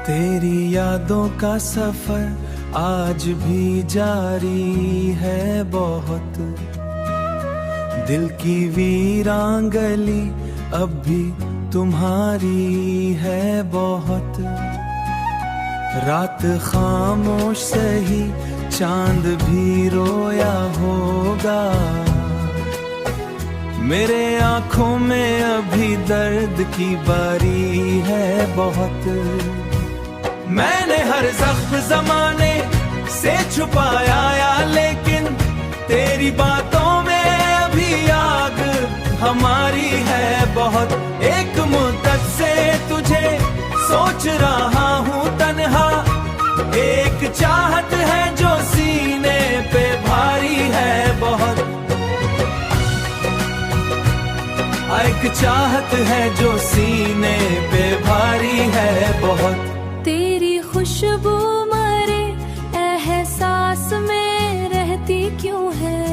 तेरी यादों का सफर आज भी जारी है बहुत। दिल की वीरान गली अब भी तुम्हारी है बहुत। रात खामोश सही चांद भी रोया होगा। मेरे आंखों में अभी दर्द की बारी है बहुत। मैंने हर जख्म जमाने से छुपाया या लेकिन तेरी बातों में अभी आग हमारी है बहुत। एक मुद्दत से तुझे सोच रहा हूँ तन्हा। एक चाहत है जो सीने पे भारी है बहुत। एक चाहत है जो सीने पे भारी है बहुत। तेरी खुशबू मरे एहसास में रहती क्यों है।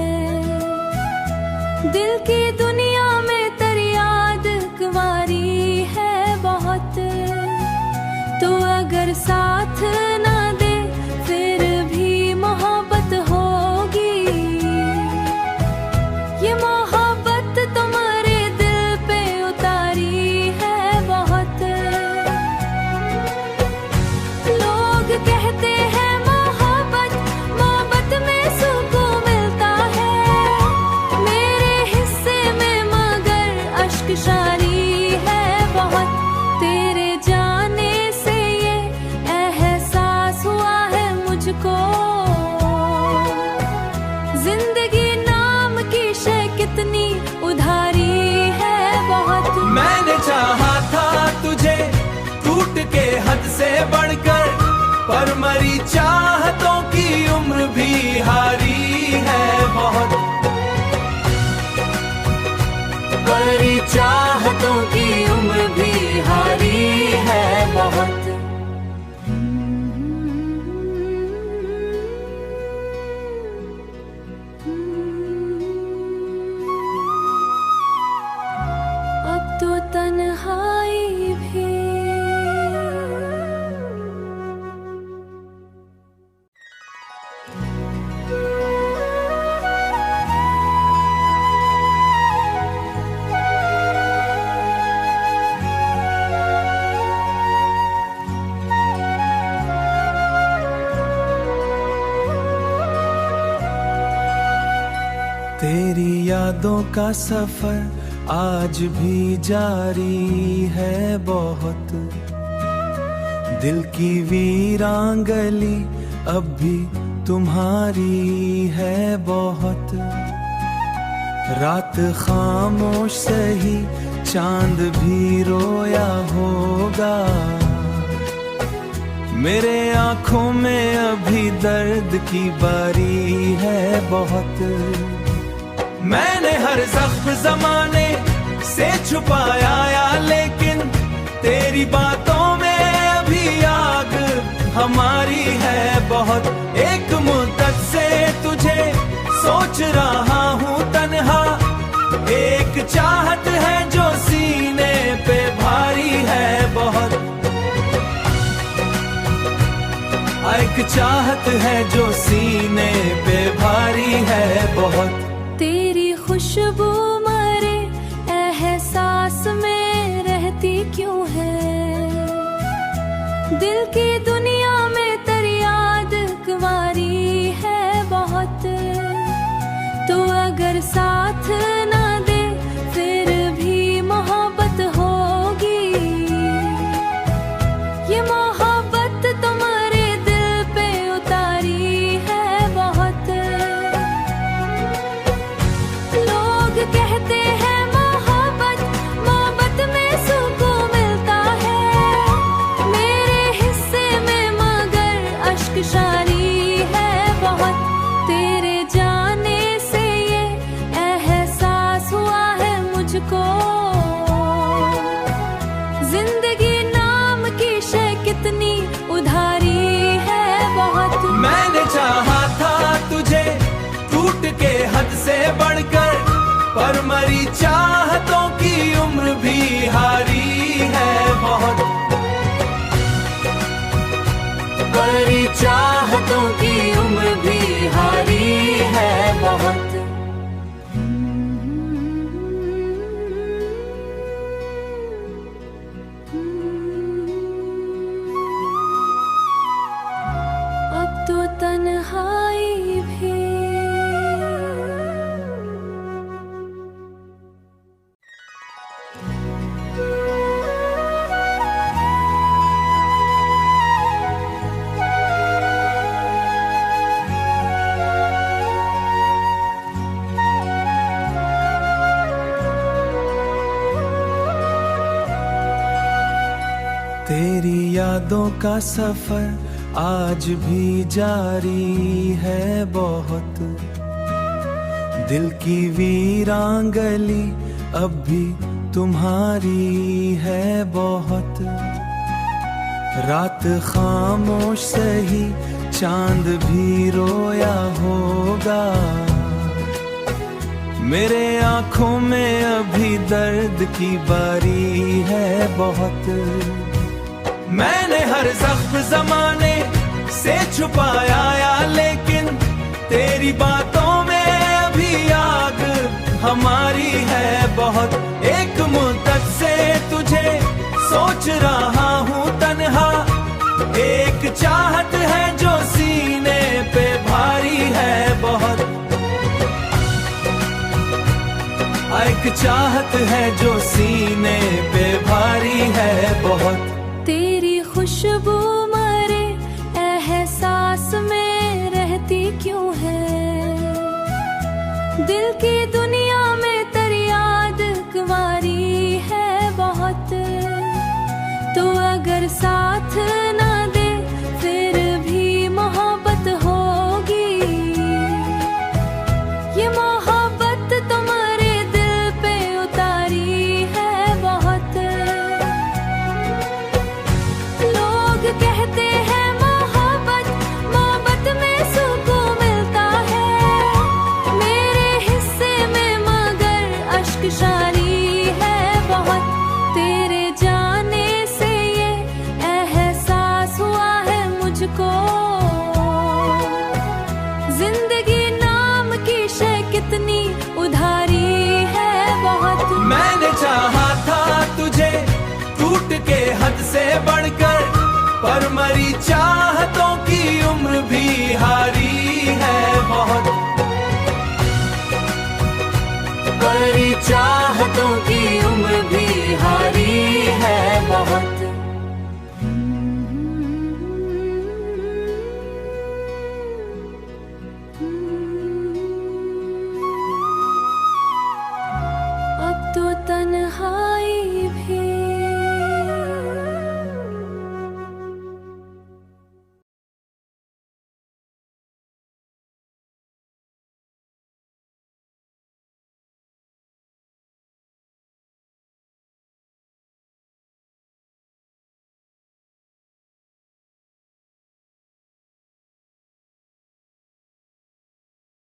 दिल की दुनिया में तेरी याद कुंवारी है बहुत। तो अगर साथ ना दे फिर भी मोहब्बत होगी। ये मोहब्बत तुम्हारे दिल पे उतारी है बहुत। लोग कहते हैं मोहब्बत में सुकून मिलता है। मेरे हिस्से में मगर अश्क शारी है बहुत। तेरे जाने से ये एहसास हुआ है मुझको। जिंदगी नाम की शय कितनी उधारी है बहुत। मैंने चाहा था तुझे टूट के हद से बढ़कर, पर मरी चाहतों की उम्र भी हारी है बहुत। मरी चाहतों की उम्र भी हारी है बहुत। अब तो तन्हाई भी तेरी यादों का सफर आज भी जारी है बहुत। दिल की वीरान गली अब भी तुम्हारी है बहुत। रात खामोश सही चांद भी रोया होगा। मेरे आंखों में अभी दर्द की बारी है बहुत। मैंने हर जख्म जमाने से छुपाया या लेकिन तेरी बातों में अभी आग हमारी है बहुत। एक मुद्दत से तुझे सोच रहा हूँ तन्हा। एक चाहत है जो सीने पे भारी है बहुत। एक चाहत है जो सीने पे भारी है बहुत। तेरी खुशबू मरे एहसास में रहती क्यों है। दिल की दुनिया में तेरी याद कुंवारी है बहुत। तो अगर साथ ना दे फिर भी मोहब्बत होगी। ये मोहब्बत तुम्हारे दिल पे उतारी है बहुत। लोग कहते हैं मोहब्बत में सुकून मिलता है। मेरे हिस्से में मगर अश्क शारी है बहुत। तेरे जाने से ये एहसास हुआ है मुझको। जिंदगी नाम की शय कितनी उधारी है बहुत। मैंने चाहा था तुझे टूट के हद से बढ़कर, पर मरी चाहतों की उम्र भी हारी है बहुत। तेरी यादों का सफर आज भी जारी है बहुत, दिल की वीरान गली अब भी तुम्हारी है बहुत। रात खामोश सही चांद भी रोया होगा, मेरे आंखों में अभी दर्द की बारी है बहुत। मैंने हर जख्म जमाने से छुपाया या, लेकिन तेरी बातों में अभी आग हमारी है बहुत। एक मुद्दत से तुझे सोच रहा हूँ तन्हा, एक चाहत है जो सीने पे भारी है बहुत। एक चाहत है जो सीने पे भारी है बहुत। तेरी खुशबू मरे एहसास में रहती क्यों है, दिल की दुनिया में तेरी याद कुंवारी है बहुत। तो अगर साथ ना दे फिर भी मोहब्बत होगी, ये मोहब्बत तुम्हारे दिल पे उतारी है बहुत। लोग कहते हैं मोहब्बत मोहब्बत में सुकून मिलता है, मेरे हिस्से में मगर अश्क शारी है बहुत। तेरे जाने से ये एहसास हुआ है मुझको, जिंदगी नाम की शय कितनी उधारी है बहुत। मैंने चाहा था तुझे टूट के हद से बढ़कर, पर मरी चाहतों की उम्र भी हारी है बहुत। मरी चाहतों की